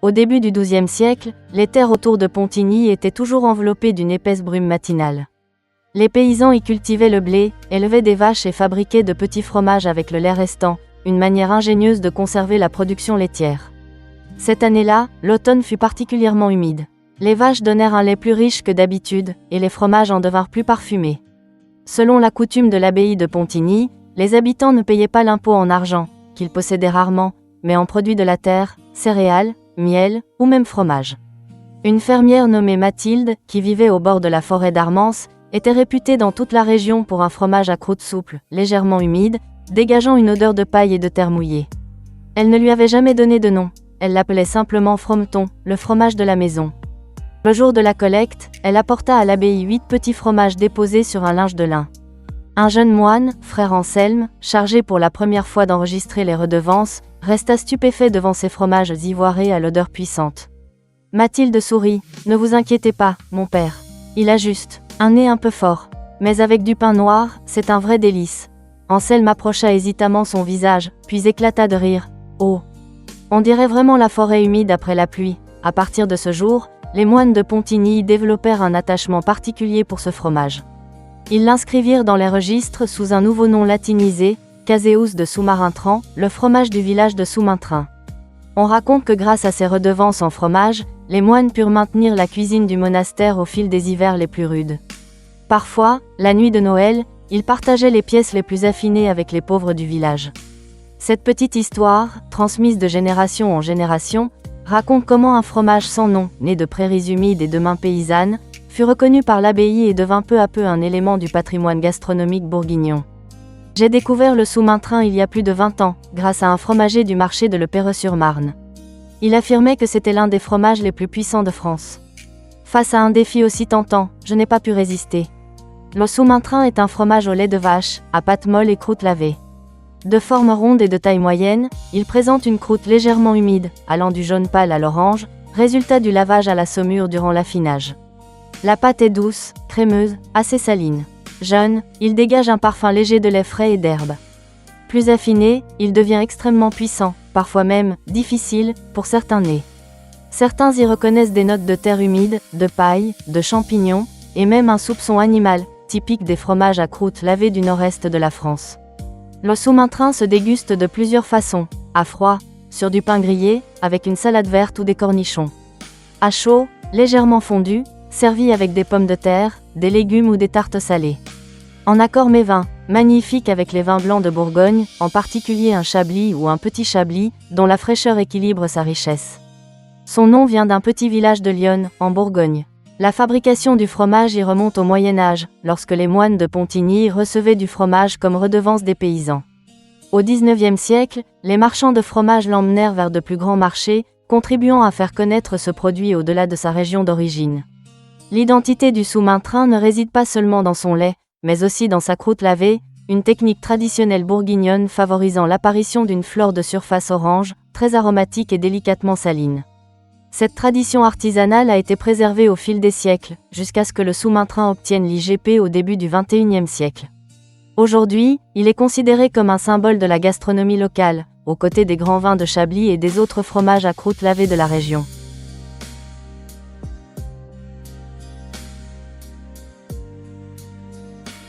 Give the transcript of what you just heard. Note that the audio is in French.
Au début du XIIe siècle, les terres autour de Pontigny étaient toujours enveloppées d'une épaisse brume matinale. Les paysans y cultivaient le blé, élevaient des vaches et fabriquaient de petits fromages avec le lait restant, une manière ingénieuse de conserver la production laitière. Cette année-là, l'automne fut particulièrement humide. Les vaches donnèrent un lait plus riche que d'habitude, et les fromages en devinrent plus parfumés. Selon la coutume de l'abbaye de Pontigny, les habitants ne payaient pas l'impôt en argent, qu'ils possédaient rarement, mais en produits de la terre, céréales, miel, ou même fromage. Une fermière nommée Mathilde, qui vivait au bord de la forêt d'Armance, était réputée dans toute la région pour un fromage à croûte souple, légèrement humide, dégageant une odeur de paille et de terre mouillée. Elle ne lui avait jamais donné de nom, elle l'appelait simplement Frometon, le fromage de la maison. Le jour de la collecte, elle apporta à l'abbaye 8 petits fromages déposés sur un linge de lin. Un jeune moine, frère Anselme, chargé pour la première fois d'enregistrer les redevances, resta stupéfait devant ces fromages ivoirés à l'odeur puissante. Mathilde sourit. « Ne vous inquiétez pas, mon père. Il a juste un nez un peu fort. Mais avec du pain noir, c'est un vrai délice. » Anselme approcha hésitamment son visage, puis éclata de rire. « Oh ! On dirait vraiment la forêt humide après la pluie. » À partir de ce jour, les moines de Pontigny développèrent un attachement particulier pour ce fromage. Ils l'inscrivirent dans les registres sous un nouveau nom latinisé, Caseus de Soumarin-Tran, le fromage du village de Soumaintrin. On raconte que grâce à ces redevances en fromage, les moines purent maintenir la cuisine du monastère au fil des hivers les plus rudes. Parfois, la nuit de Noël, ils partageaient les pièces les plus affinées avec les pauvres du village. Cette petite histoire, transmise de génération en génération, raconte comment un fromage sans nom, né de prairies humides et de mains paysannes, fut reconnu par l'abbaye et devint peu à peu un élément du patrimoine gastronomique bourguignon. J'ai découvert le Soumaintrin il y a plus de 20 ans, grâce à un fromager du marché de Le Perreux-sur-Marne. Il affirmait que c'était l'un des fromages les plus puissants de France. Face à un défi aussi tentant, je n'ai pas pu résister. Le Soumaintrin est un fromage au lait de vache, à pâte molle et croûte lavée. De forme ronde et de taille moyenne, il présente une croûte légèrement humide, allant du jaune pâle à l'orange, résultat du lavage à la saumure durant l'affinage. La pâte est douce, crémeuse, assez saline. Jeune, il dégage un parfum léger de lait frais et d'herbe. Plus affiné, il devient extrêmement puissant, parfois même difficile, pour certains nez. Certains y reconnaissent des notes de terre humide, de paille, de champignons, et même un soupçon animal, typique des fromages à croûte lavée du nord-est de la France. Le Soumaintrin se déguste de plusieurs façons, à froid, sur du pain grillé, avec une salade verte ou des cornichons. À chaud, légèrement fondu, servi avec des pommes de terre, des légumes ou des tartes salées. En accord mets vins, magnifique avec les vins blancs de Bourgogne, en particulier un chablis ou un petit chablis, dont la fraîcheur équilibre sa richesse. Son nom vient d'un petit village de Lyon, en Bourgogne. La fabrication du fromage y remonte au Moyen-Âge, lorsque les moines de Pontigny recevaient du fromage comme redevance des paysans. Au XIXe siècle, les marchands de fromage l'emmenèrent vers de plus grands marchés, contribuant à faire connaître ce produit au-delà de sa région d'origine. L'identité du Soumaintrin ne réside pas seulement dans son lait, mais aussi dans sa croûte lavée, une technique traditionnelle bourguignonne favorisant l'apparition d'une fleur de surface orange, très aromatique et délicatement saline. Cette tradition artisanale a été préservée au fil des siècles, jusqu'à ce que le Soumaintrin obtienne l'IGP au début du XXIe siècle. Aujourd'hui, il est considéré comme un symbole de la gastronomie locale, aux côtés des grands vins de Chablis et des autres fromages à croûte lavée de la région.